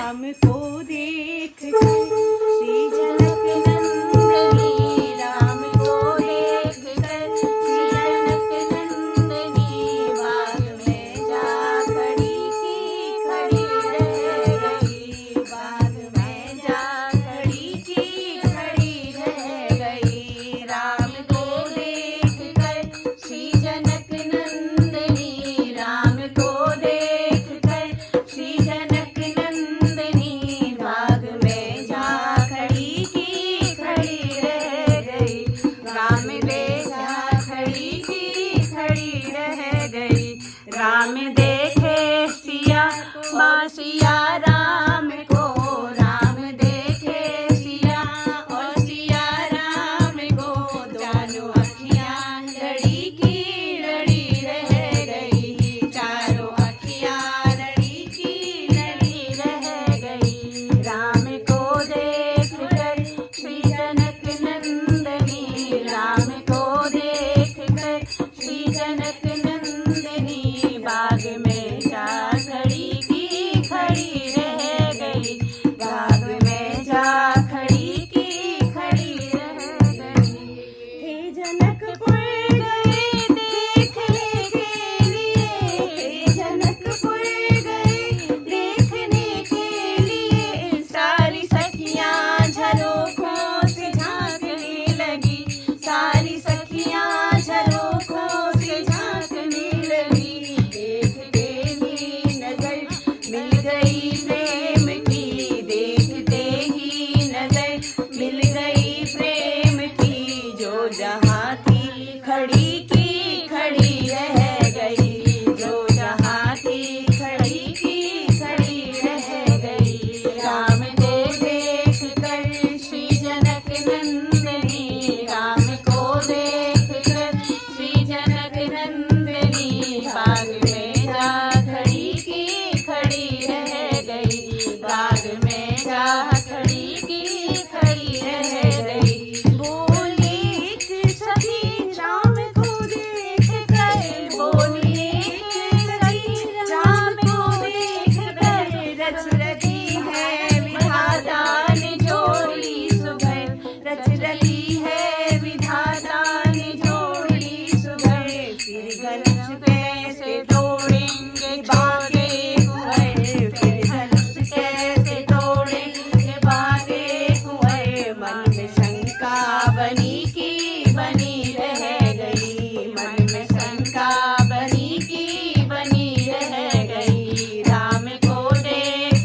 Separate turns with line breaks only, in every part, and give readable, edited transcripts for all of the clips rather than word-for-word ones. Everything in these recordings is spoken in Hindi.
राम को देख श्री जनक नंदनी, राम को देख श्री जनक नंदनी, बाग में जा खड़ी की खड़ी रह गई, बाग में जा खड़ी की खड़ी रह गई। राम को देख श्री जनक नंदनी, राम को देख श्री जनक नंदनी, बाग में जा खड़ी की खड़ी रह गई, राम ले जा खड़ी की खड़ी रह गई। राम देखे सिया सिया राम को, राम देखे सिया और सिया राम को, दोनों अखियां लड़ी की लड़ी रह गई, चारों अखियां लड़ी की लड़ी रह गई। राम को देख श्री जनक नंदनी, राम को देख श्री जनक नंदनी, बाग में जा खड़ी की खड़ी रह गई, बाग में जा खड़ी की खड़ी रह गई। हे जनकपुर गए देखने के लिए, हे जनकपुर गए देखने के लिए, सारी सखियां झरोखों से झांकने लगी, सारी सखियां झरोखों से झांकने लगी। देखते ही नजर मिल गई प्रेम की, देखते ही नजर मिल गई प्रेम की, जो जहाँ थी खड़ी की खड़ी रह गई, जो जहाँ थी खड़ी की खड़ी रह गई। राम को देख श्री जनक नंदनी, राम को देख श्री जनक नंदनी, बाग में जा खड़ी की खड़ी रह गई, बाग में जा खड़ी की खड़ी रह गई। बोली एक सखी राम को देख कर, बोली एक सखी राम को देख कर, रच रची है विधाता ने जोड़ी सुघर, रच रची है विधाता ने जोड़ी सुघर। फिर धनुष कैसे तोड़ेंगे बागे कुंवर, फिर धनुष कैसे तोड़ेंगे बागे कुंवर, मन में शंका बनी की बनी रह गई, मन में शंका बनी की बनी रह गई। राम को देख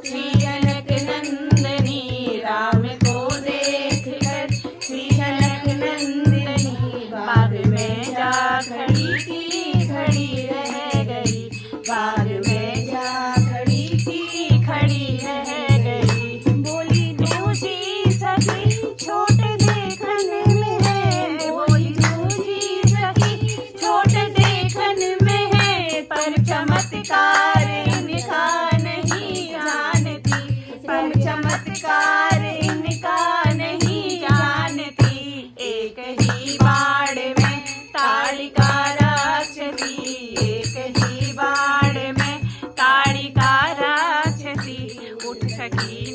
श्री जनक नंदनी, राम को देख श्री जनक नंदनी, बाग में जा खड़ी की खड़ी रह गई, बाग में जा खड़ी की खड़ी रह गई। बोली दूजी सखी छोट देखन में है, बोली दूजी सखी छोट देखन में है, पर चमत्कार इनका नहीं जानती, पर चमत्कार इनका नहीं जानती। एक ही बाण में ताड़िका राक्षसी, एक ही बाण में ताड़िका राक्षसी, उठ सकी